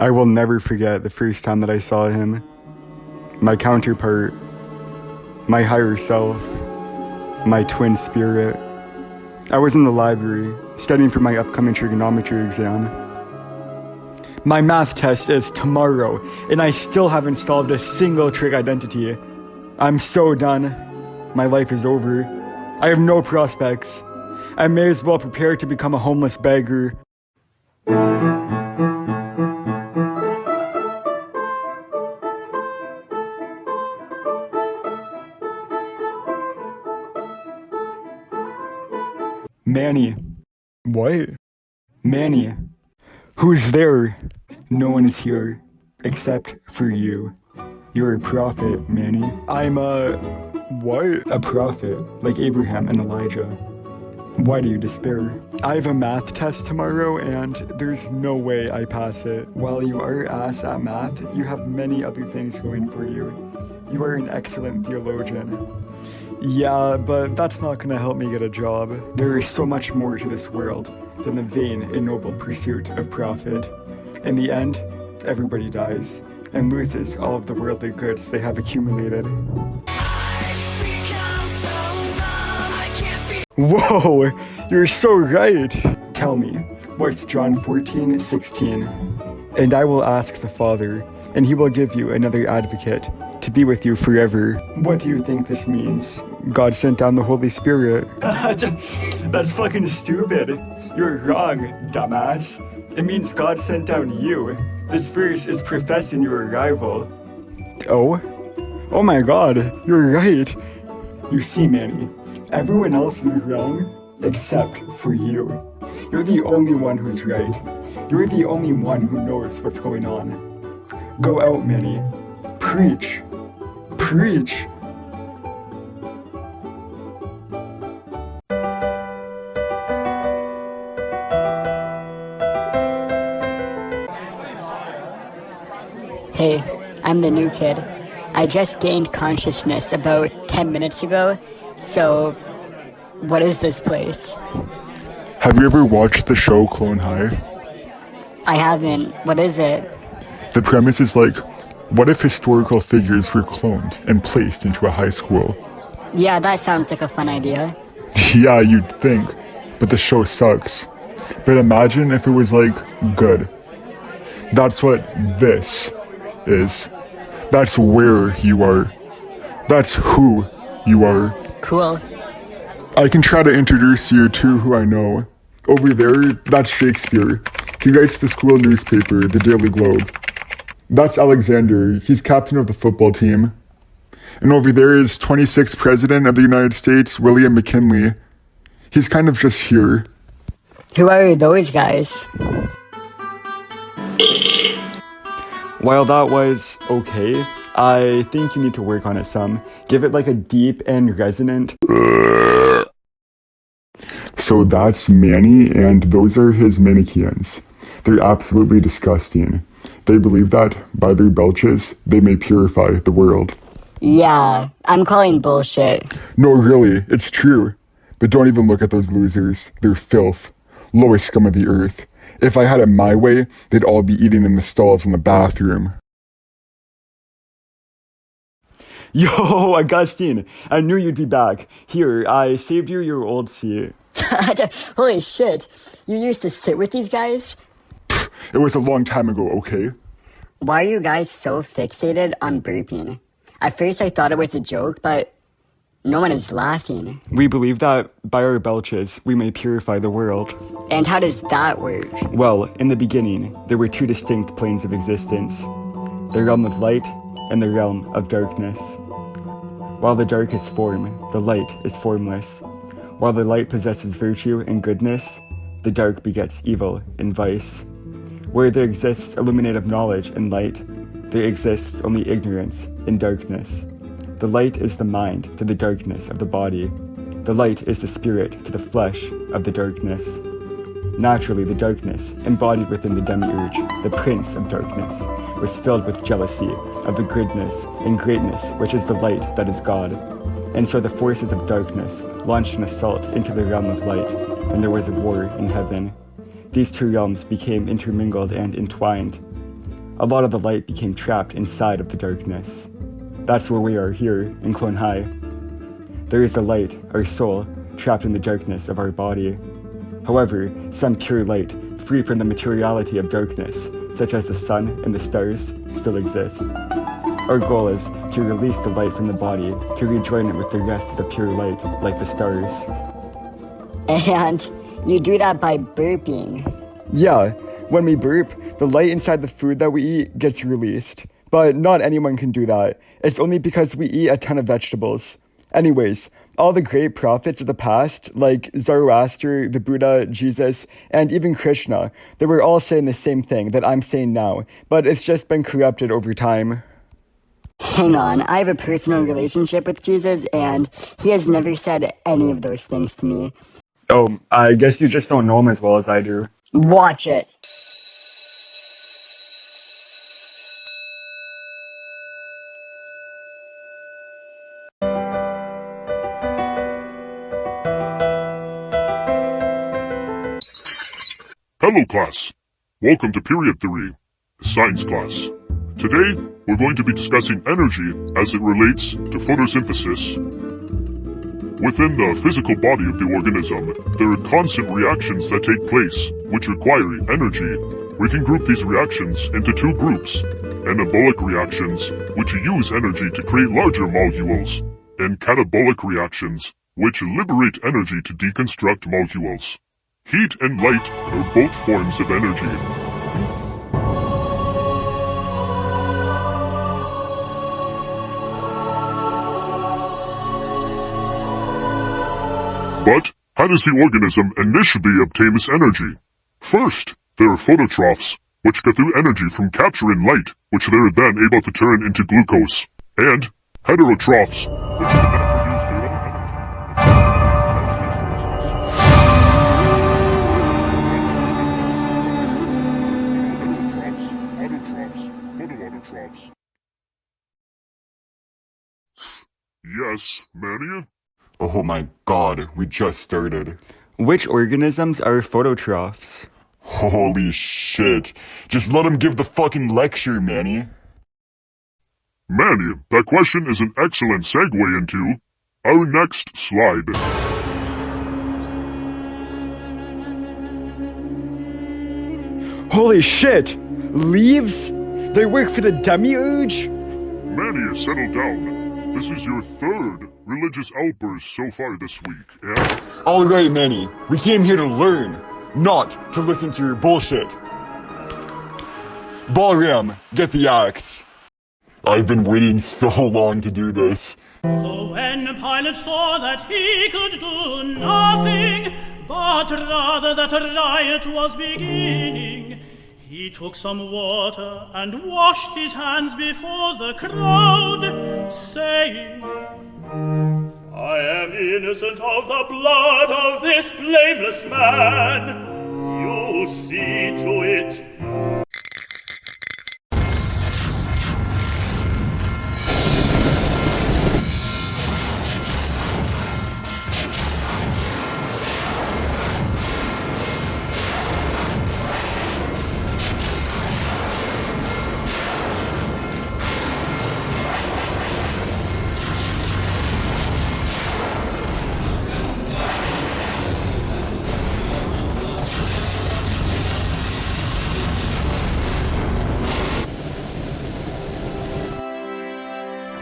I will never forget the first time that I saw him. My counterpart, my higher self, my twin spirit. I was in the library, studying for my upcoming trigonometry exam. My math test is tomorrow, and I still haven't solved a single trig identity. I'm so done. My life is over. I have no prospects. I may as well prepare to become a homeless beggar. Manny. What? Manny. Who's there? No one is here, except for you. You're a prophet, Manny. I'm what? A prophet, like Abraham and Elijah. Why do you despair? I have a math test tomorrow, and there's no way I pass it. While you are ass at math, you have many other things going for you. You are an excellent theologian. Yeah, but that's not gonna help me get a job. There is so much more to this world than the vain and noble pursuit of profit. In the end, everybody dies and loses all of the worldly goods they have accumulated. Whoa, you're so right. Tell me, what's John 14:16? And I will ask the Father, and he will give you another advocate to be with you forever. What do you think this means? God sent down the Holy Spirit. That's fucking stupid. You're wrong, dumbass. It means God sent down you. This verse is professing your arrival. Oh? Oh my god, you're right. You see, Manny, everyone else is wrong except for you. You're the only one who's right. You're the only one who knows what's going on. Go out, Manny. Preach. Preach. Hey, I'm the new kid. I just gained consciousness about 10 minutes ago, so what is this place? Have you ever watched the show Clone High? I haven't. What is it? The premise is like, what if historical figures were cloned and placed into a high school? Yeah, that sounds like a fun idea. Yeah, you'd think, but the show sucks. But imagine if it was like, good. That's what this is. That's where you are. That's who you are. Cool. I can try to introduce you to who I know. Over there, that's Shakespeare. He writes the school newspaper, the Daily Globe. That's Alexander. He's captain of the football team. And over there is 26th President of the United States, William McKinley. He's kind of just here. Who are those guys? While that was okay, I think you need to work on it some. Give it like a deep and resonant. So that's Manny, and those are his Manichaeans. They're absolutely disgusting. They believe that, by their belches, they may purify the world. Yeah, I'm calling bullshit. No, really, it's true. But don't even look at those losers. They're filth. Lowest scum of the earth. If I had it my way, they'd all be eating in the stalls in the bathroom. Yo, Augustine, I knew you'd be back. Here, I saved you your old seat. Holy shit, you used to sit with these guys? It was a long time ago, okay? Why are you guys so fixated on burping? At first I thought it was a joke, but no one is laughing. We believe that by our belches, we may purify the world. And how does that work? Well, in the beginning, there were two distinct planes of existence. The realm of light and the realm of darkness. While the dark is form, the light is formless. While the light possesses virtue and goodness, the dark begets evil and vice. Where there exists illuminative knowledge and light, there exists only ignorance and darkness. The light is the mind to the darkness of the body. The light is the spirit to the flesh of the darkness. Naturally, the darkness, embodied within the demiurge, the prince of darkness, was filled with jealousy of the goodness and greatness which is the light that is God. And so the forces of darkness launched an assault into the realm of light, and there was a war in heaven. These two realms became intermingled and entwined. a lot of the light became trapped inside of the darkness. That's where we are here in Clone High. There is a light, our soul, trapped in the darkness of our body. However, some pure light, free from the materiality of darkness, such as the sun and the stars, still exists. Our goal is to release the light from the body to rejoin it with the rest of the pure light, like the stars. And you do that by burping. Yeah, when we burp, the light inside the food that we eat gets released. But not anyone can do that. It's only because we eat a ton of vegetables. Anyways, all the great prophets of the past, like Zoroaster, the Buddha, Jesus, and even Krishna, they were all saying the same thing that I'm saying now, but it's just been corrupted over time. Hang on, I have a personal relationship with Jesus, and he has never said any of those things to me. Oh, I guess you just don't know him as well as I do. Watch it. Hello class, welcome to period 3, science class. Today, we're going to be discussing energy as it relates to photosynthesis. Within the physical body of the organism, there are constant reactions that take place, which require energy. We can group these reactions into two groups: anabolic reactions, which use energy to create larger molecules, and catabolic reactions, which liberate energy to deconstruct molecules. Heat and light are both forms of energy. But how does the organism initially obtain this energy? First, there are phototrophs, which get their energy from capturing light, which they are then able to turn into glucose, and heterotrophs, which can then produce their own energy. Autotrophs. Yes, Manny? Oh my god, we just started. Which organisms are phototrophs? Holy shit. Just let him give the fucking lecture, Manny. Manny, that question is an excellent segue into our next slide. Holy shit! Leaves? They work for the demiurge? Manny, settle down. This is your third religious outburst so far this week, and... Alright, Manny. We came here to learn, not to listen to your bullshit. Ballram, get the axe. I've been waiting so long to do this. So when Pilate saw that he could do nothing, but rather that a riot was beginning, he took some water and washed his hands before the crowd, saying, I am innocent of the blood of this blameless man. You see to it.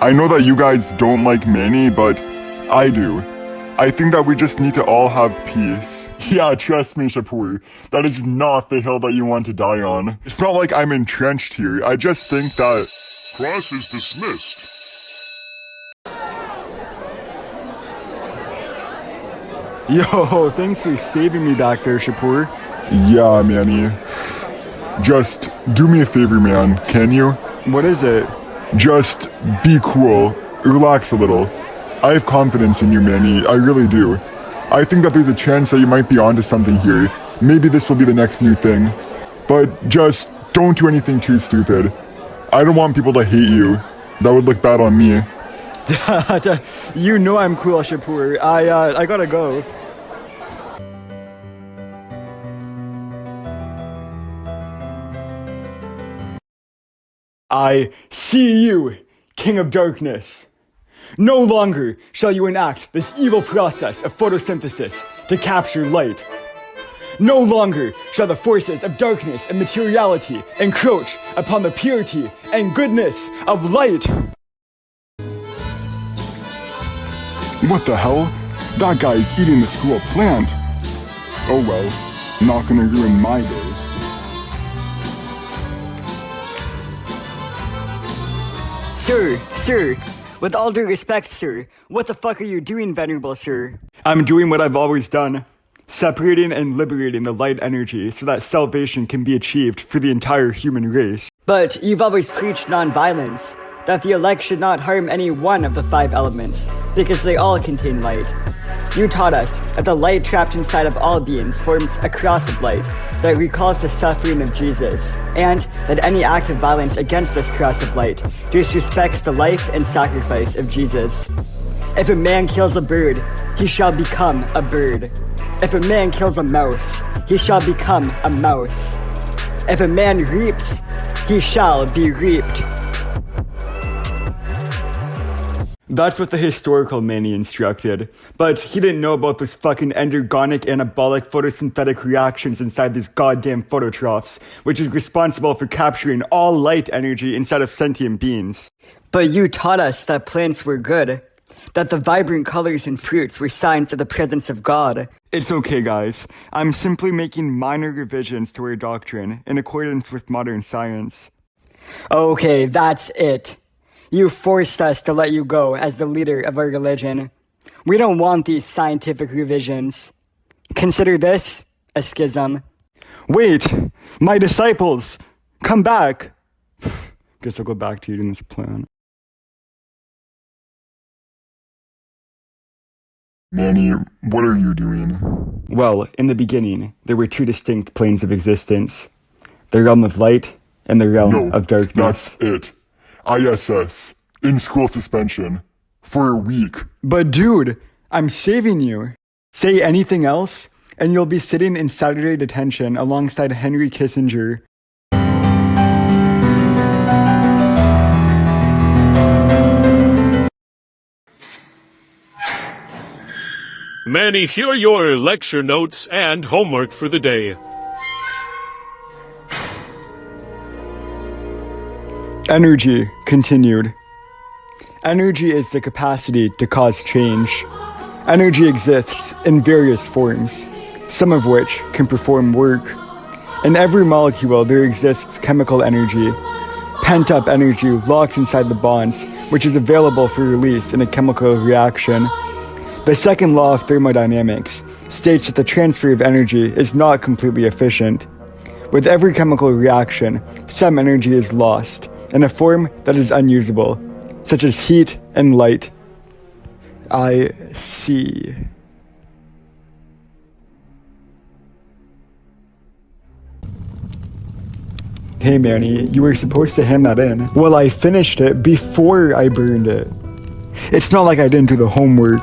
I know that you guys don't like Manny, but I do. I think that we just need to all have peace. Yeah, trust me, Shapur. That is not the hill that you want to die on. It's not like I'm entrenched here. I just think that... Class is dismissed. Yo, thanks for saving me back there, Shapur. Yeah, Manny. Just do me a favor, man, can you? What is it? Just be cool. Relax a little. I have confidence in you, Manny. I really do. I think that there's a chance that you might be onto something here. Maybe this will be the next new thing. But just don't do anything too stupid. I don't want people to hate you. That would look bad on me. You know I'm cool, Shapur. I gotta go. I see you, King of Darkness. No longer shall you enact this evil process of photosynthesis to capture light. No longer shall the forces of darkness and materiality encroach upon the purity and goodness of light. What the hell? That guy's eating the school plant. Oh well, not gonna ruin my day. Sir, with all due respect, sir, what the fuck are you doing, venerable sir? I'm doing what I've always done, separating and liberating the light energy so that salvation can be achieved for the entire human race. But you've always preached nonviolence, that the elect should not harm any one of the 5 elements, because they all contain light. You taught us that the light trapped inside of all beings forms a cross of light that recalls the suffering of Jesus, and that any act of violence against this cross of light disrespects the life and sacrifice of Jesus. If a man kills a bird, he shall become a bird. If a man kills a mouse, he shall become a mouse. If a man reaps, he shall be reaped. That's what the historical Manny instructed, but he didn't know about those fucking endergonic anabolic photosynthetic reactions inside these goddamn phototrophs, which is responsible for capturing all light energy inside of sentient beings. But you taught us that plants were good, that the vibrant colors in fruits were signs of the presence of God. It's okay, guys. I'm simply making minor revisions to our doctrine in accordance with modern science. Okay, that's it. You forced us to let you go as the leader of our religion. We don't want these scientific revisions. Consider this a schism. Wait! My disciples! Come back! Guess I'll go back to eating this plant. Manny, what are you doing? Well, in the beginning, there were 2 distinct planes of existence. The realm of light and the realm of darkness. That's it. ISS. In-school suspension. For a week. But dude, I'm saving you. Say anything else, and you'll be sitting in Saturday detention alongside Henry Kissinger. Manny, here are your lecture notes and homework for the day. Energy continued. Energy is the capacity to cause change. Energy exists in various forms, some of which can perform work. In every molecule there exists chemical energy, pent-up energy locked inside the bonds, which is available for release in a chemical reaction. The second law of thermodynamics states that the transfer of energy is not completely efficient. With every chemical reaction, some energy is lost in a form that is unusable, such as heat and light. I see. Hey Manny, you were supposed to hand that in. Well, I finished it before I burned it. It's not like I didn't do the homework.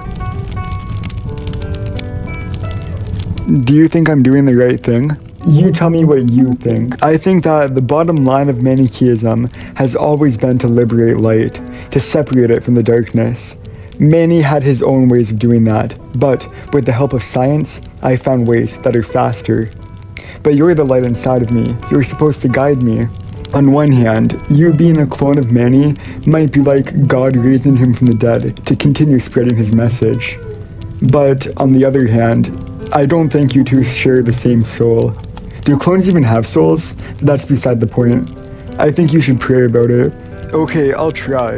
Do you think I'm doing the right thing? You tell me what you think. I think that the bottom line of Manichaeism has always been to liberate light, to separate it from the darkness. Manny had his own ways of doing that, but with the help of science, I found ways that are faster. But you're the light inside of me. You're supposed to guide me. On one hand, you being a clone of Manny might be like God raising him from the dead to continue spreading his message. But on the other hand, I don't think you two share the same soul. Do clones even have souls? That's beside the point. I think you should pray about it. Okay, I'll try.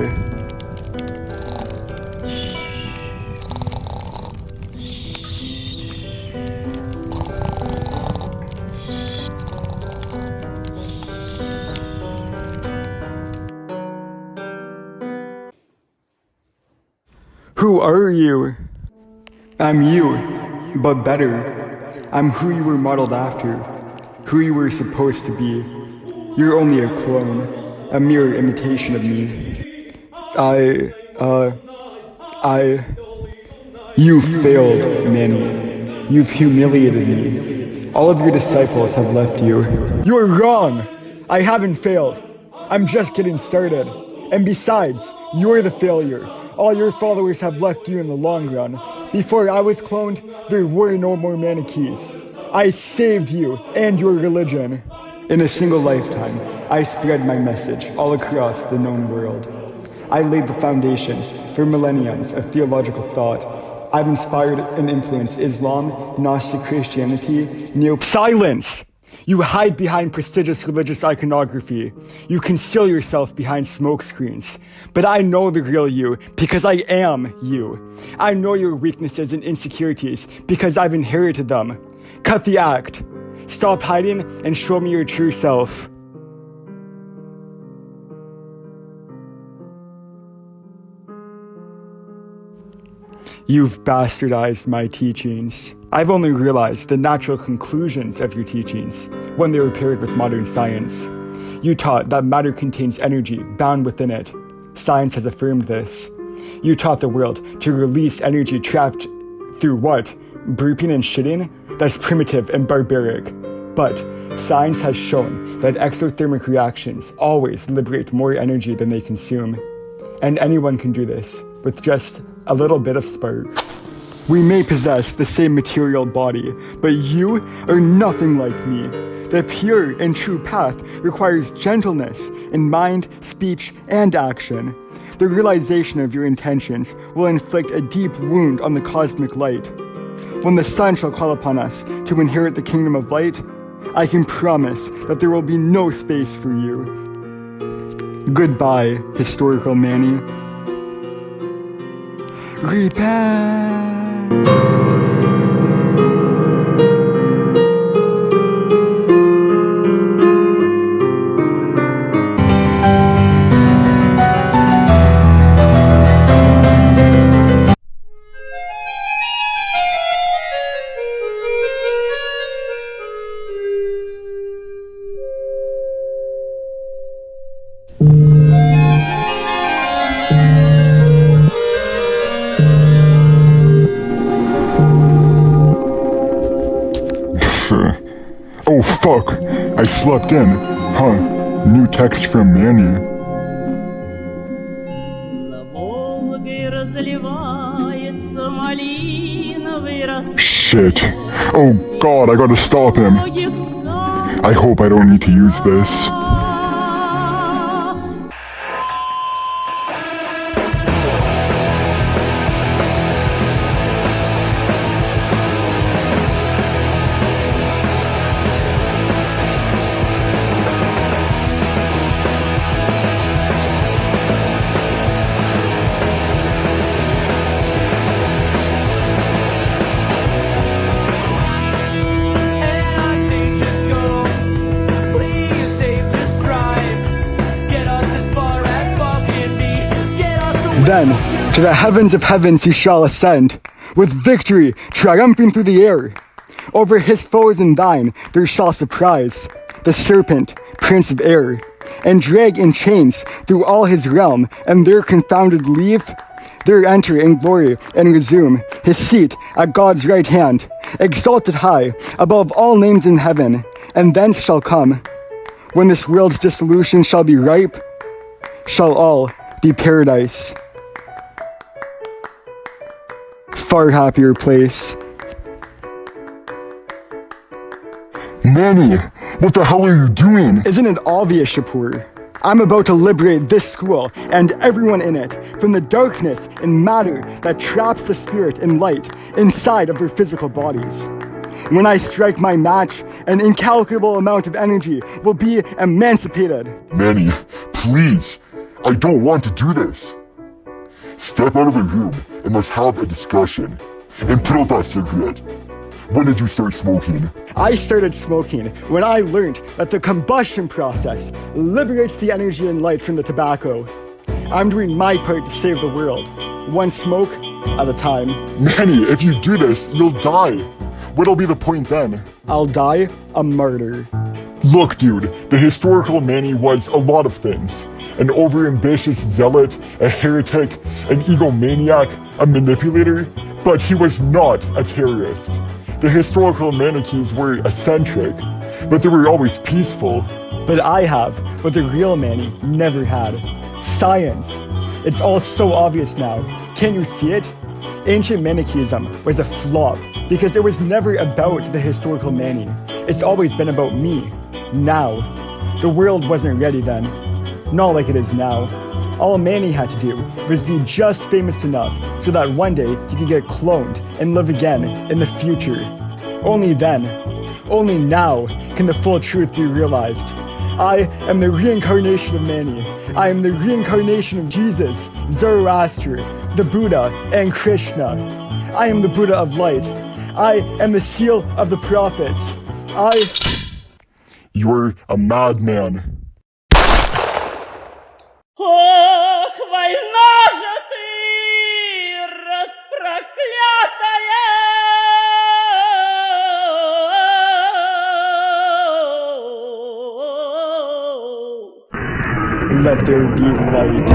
Who are you? I'm you, but better. I'm who you were modeled after, who you were supposed to be. You're only a clone, a mere imitation of me. You failed, Manny. You've humiliated me. All of your disciples have left you. You're wrong! I haven't failed. I'm just getting started. And besides, you're the failure. All your followers have left you in the long run. Before I was cloned, there were no more Manichaeis. I saved you and your religion. In a single lifetime, I spread my message all across the known world. I laid the foundations for millenniums of theological thought. I've inspired and influenced Islam, Gnostic Christianity, Silence! You hide behind prestigious religious iconography. You conceal yourself behind smoke screens. But I know the real you because I am you. I know your weaknesses and insecurities because I've inherited them. Cut the act. Stop hiding and show me your true self. You've bastardized my teachings. I've only realized the natural conclusions of your teachings when they were paired with modern science. You taught that matter contains energy bound within it. Science has affirmed this. You taught the world to release energy trapped through what? Burping and shitting? That's primitive and barbaric. But science has shown that exothermic reactions always liberate more energy than they consume. And anyone can do this with just a little bit of spark. We may possess the same material body, but you are nothing like me. The pure and true path requires gentleness in mind, speech, and action. The realization of your intentions will inflict a deep wound on the cosmic light. When the sun shall call upon us to inherit the kingdom of light, I can promise that there will be no space for you. Goodbye, historical Manny. Repent! Oh fuck, I slept in. Huh, new text from Manny. Shit. Oh god, I gotta stop him. I hope I don't need to use this. Then, to the heavens of heavens he shall ascend, with victory triumphing through the air. Over his foes and thine there shall surprise the serpent, prince of air, and drag in chains through all his realm, and there confounded leave, there enter in glory and resume his seat at God's right hand, exalted high above all names in heaven, and thence shall come, when this world's dissolution shall be ripe, shall all be paradise. Far happier place. Manny, what the hell are you doing? Isn't it obvious, Shapur? I'm about to liberate this school and everyone in it from the darkness and matter that traps the spirit and light inside of their physical bodies. When I strike my match, an incalculable amount of energy will be emancipated. Manny, please, I don't want to do this. Step out of the room and let's have a discussion. And put out that cigarette. When did you start smoking? I started smoking when I learned that the combustion process liberates the energy and light from the tobacco. I'm doing my part to save the world, one smoke at a time. Manny, if you do this, you'll die. What'll be the point then? I'll die a martyr. Look, dude, the historical Manny was a lot of things. An overambitious zealot, a heretic, an egomaniac, a manipulator, but he was not a terrorist. The historical Manichaeis were eccentric, but they were always peaceful. But I have what the real Manny never had. Science. It's all so obvious now. Can't you see it? Ancient Manichaeism was a flop because it was never about the historical Manny. It's always been about me. Now. The world wasn't ready then. Not like it is now. All Manny had to do was be just famous enough so that one day he could get cloned and live again in the future. Only then, only now, can the full truth be realized. I am the reincarnation of Manny. I am the reincarnation of Jesus, Zoroaster, the Buddha, and Krishna. I am the Buddha of light. I am the seal of the prophets. You're a madman. Ох, война же ты, распроклятая! Let there be light.